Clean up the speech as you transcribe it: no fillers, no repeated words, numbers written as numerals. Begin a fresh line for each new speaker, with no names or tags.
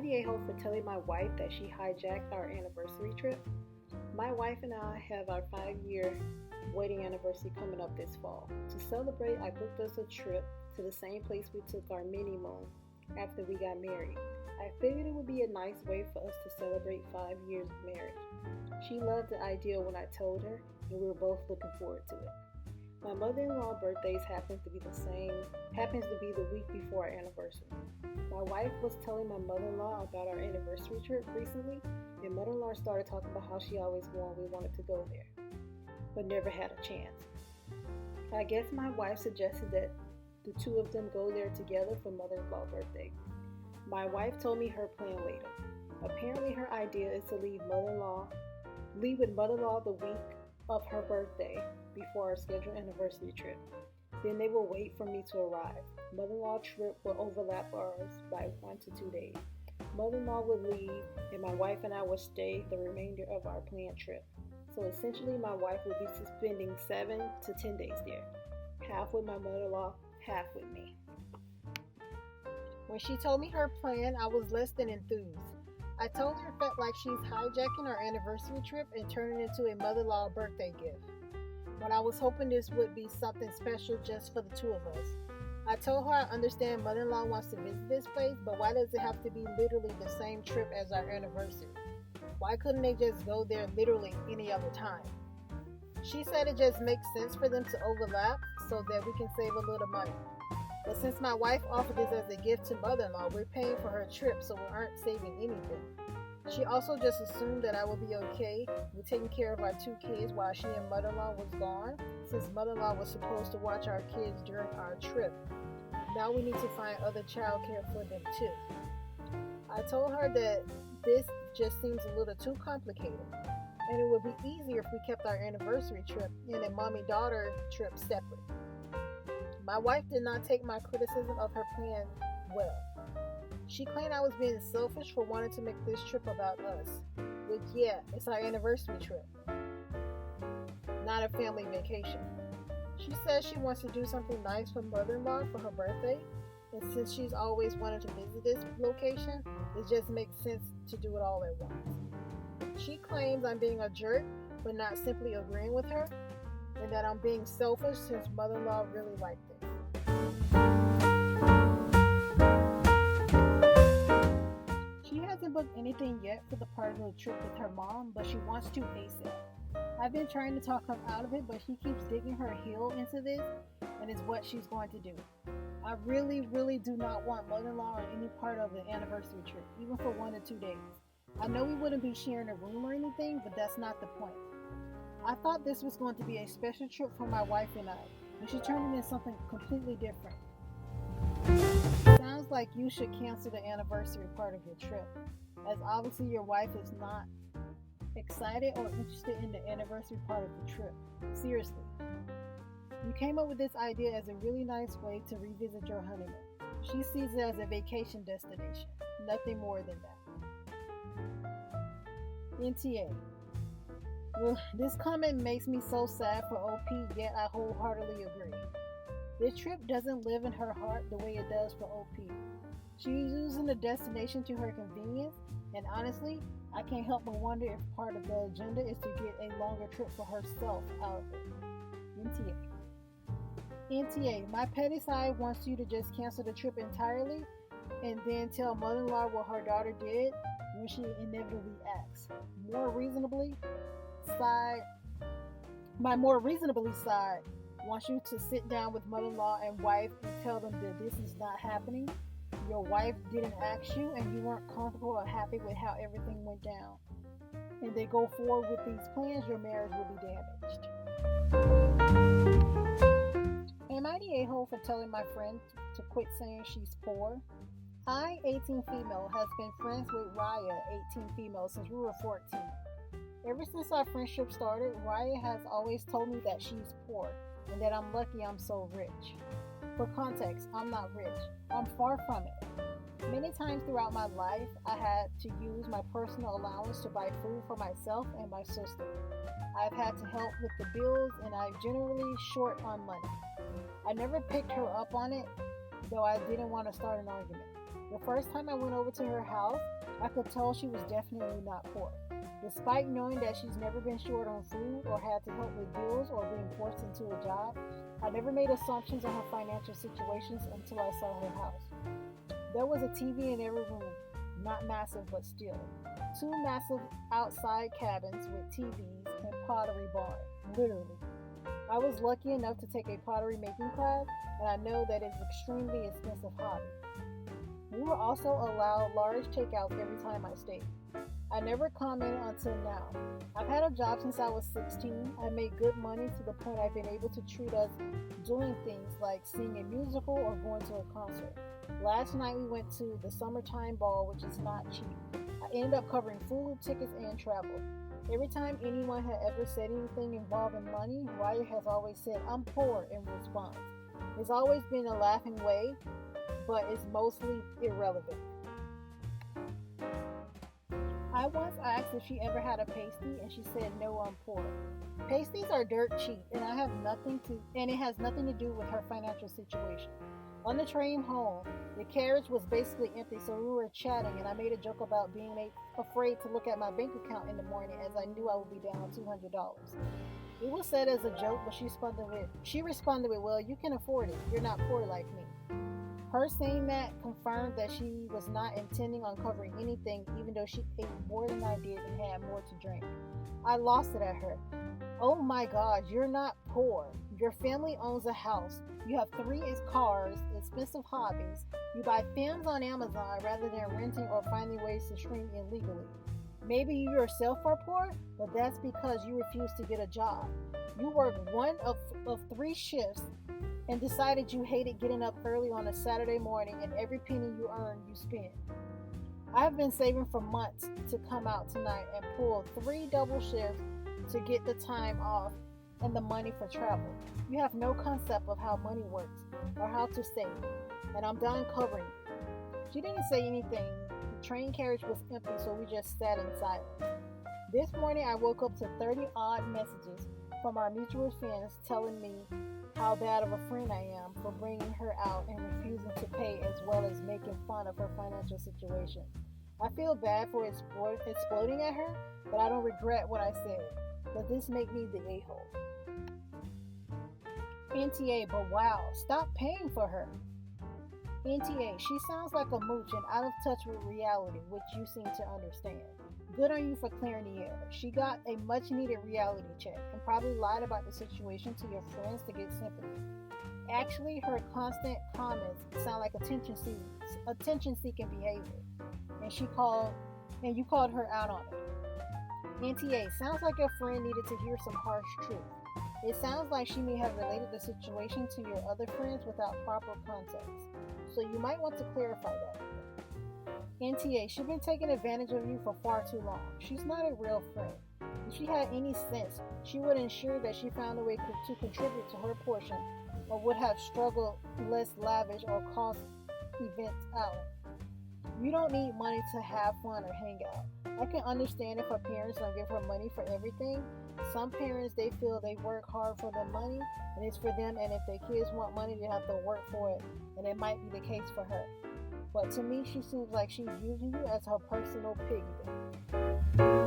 the a-hole for telling my wife that she hijacked our anniversary trip. My wife and I have our 5-year wedding anniversary coming up this fall. To celebrate, I booked us a trip to the same place we took our mini-moon after we got married. I figured it would be a nice way for us to celebrate 5 years of marriage. She loved the idea when I told her, and we were both looking forward to it. My mother-in-law's birthdays happens to be the week before our anniversary. My wife was telling my mother-in-law about our anniversary trip recently, and mother-in-law started talking about how she always wanted to go there, but never had a chance. I guess my wife suggested that the two of them go there together for mother-in-law's birthday. My wife told me her plan later. Apparently her idea is to leave with mother-in-law the week of her birthday before our scheduled anniversary trip. Then they will wait for me to arrive. Mother-in-law trip will overlap ours by 1 to 2 days. Mother-in-law would leave and my wife and I will stay the remainder of our planned trip. So essentially my wife will be spending 7 to 10 days there. Half with my mother-in-law, half with me. When she told me her plan, I was less than enthused. I told her it felt like she's hijacking our anniversary trip and turning it into a mother-in-law birthday gift, when I was hoping this would be something special just for the two of us. I told her I understand mother-in-law wants to visit this place, but why does it have to be literally the same trip as our anniversary? Why couldn't they just go there literally any other time? She said it just makes sense for them to overlap so that we can save a little money. But since my wife offered this as a gift to mother-in-law, we're paying for her trip, so we aren't saving anything. She also just assumed that I would be okay with taking care of our 2 kids while she and mother-in-law was gone, since mother-in-law was supposed to watch our kids during our trip. Now we need to find other childcare for them too. I told her that this just seems a little too complicated, and it would be easier if we kept our anniversary trip and a mommy-daughter trip separate. My wife did not take my criticism of her plan well. She claimed I was being selfish for wanting to make this trip about us. Which, yeah, it's our anniversary trip, not a family vacation. She says she wants to do something nice for mother-in-law for her birthday, and since she's always wanted to visit this location, it just makes sense to do it all at once. She claims I'm being a jerk for not simply agreeing with her, and that I'm being selfish since mother-in-law really liked it. She hasn't booked anything yet for the part of the trip with her mom, but she wants to ASAP. I've been trying to talk her out of it, but she keeps digging her heel into this, and it's what she's going to do. I really do not want mother-in-law on any part of the anniversary trip, even for 1 to 2 days. I know we wouldn't be sharing a room or anything, but that's not the point. I thought this was going to be a special trip for my wife and I, and she turned it into something completely different. Sounds like you should cancel the anniversary part of your trip, as obviously your wife is not excited or interested in the anniversary part of the trip. Seriously. You came up with this idea as a really nice way to revisit your honeymoon. She sees it as a vacation destination, nothing more than that. NTA. Well, this comment makes me so sad for OP, yet I wholeheartedly agree. This trip doesn't live in her heart the way it does for OP. She's using the destination to her convenience, and honestly, I can't help but wonder if part of the agenda is to get a longer trip for herself out of it. NTA, my petty side wants you to just cancel the trip entirely and then tell mother-in-law what her daughter did when she inevitably asks. My more reasonably side wants you to sit down with mother-in-law and wife and tell them that this is not happening. Your wife didn't ask you and you weren't comfortable or happy with how everything went down. And they go forward with these plans, your marriage will be damaged. Am I the a-hole for telling my friend to quit saying she's poor? I, 18 female, has been friends with Raya, 18 female, since we were 14. Ever since our friendship started, Raya has always told me that she's poor and that I'm lucky I'm so rich. For context, I'm not rich. I'm far from it. Many times throughout my life, I had to use my personal allowance to buy food for myself and my sister. I've had to help with the bills, and I'm generally short on money. I never picked her up on it, though I didn't want to start an argument. The first time I went over to her house, I could tell she was definitely not poor. Despite knowing that she's never been short on food or had to help with bills or being forced into a job, I never made assumptions on her financial situations until I saw her house. There was a TV in every room, not massive but still. Two massive outside cabins with TVs and pottery barn, literally. I was lucky enough to take a pottery making class, and I know that it's an extremely expensive hobby. We were also allowed large takeouts every time I stayed. I never commented until now. I've had a job since I was 16. I made good money to the point I've been able to treat us doing things like seeing a musical or going to a concert. Last night we went to the summertime ball, which is not cheap. I ended up covering food, tickets, and travel. Every time anyone had ever said anything involving money, Raya has always said, "I'm poor," in response. It's always been a laughing way, but it's mostly irrelevant. I once asked if she ever had a pasty, and she said, "No, I'm poor." Pasties are dirt cheap, and it has nothing to do with her financial situation. On the train home, the carriage was basically empty, so we were chatting, and I made a joke about being afraid to look at my bank account in the morning, as I knew I would be down $200. It was said as a joke, but she responded with, "Well, you can afford it. You're not poor like me." Her saying that confirmed that she was not intending on covering anything, even though she ate more than I did and had more to drink. I lost it at her. "Oh my God, you're not poor. Your family owns a house. You have 3 cars, expensive hobbies. You buy films on Amazon rather than renting or finding ways to stream illegally. Maybe you yourself are poor, but that's because you refuse to get a job. You work one of 3 shifts and decided you hated getting up early on a Saturday morning, and every penny you earn, you spend. I've been saving for months to come out tonight and pull 3 double shifts to get the time off and the money for travel. You have no concept of how money works or how to save, and I'm done covering you." She didn't say anything. The train carriage was empty, so we just sat in silence. This morning I woke up to 30 odd messages from our mutual friends telling me how bad of a friend I am for bringing her out and refusing to pay, as well as making fun of her financial situation. I feel bad for exploding at her, but I don't regret what I said. Does this make me the a-hole? NTA, but wow, stop paying for her. NTA, she sounds like a mooch and out of touch with reality, which you seem to understand. Good on you for clearing the air. She got a much needed reality check and probably lied about the situation to your friends to get sympathy. Actually, her constant comments sound like attention-seeking behavior, and you called her out on it. NTA, sounds like your friend needed to hear some harsh truth. It sounds like she may have related the situation to your other friends without proper context, so you might want to clarify that. NTA, she's been taking advantage of you for far too long. She's not a real friend. If she had any sense, she would ensure that she found a way to contribute to her portion, or would have struggled less lavish or cost events out. You don't need money to have fun or hang out. I can understand if her parents don't give her money for everything. Some parents, they feel they work hard for their money, and it's for them, and if their kids want money, they have to work for it, and it might be the case for her. But to me, she seems like she's using you as her personal piggy bank.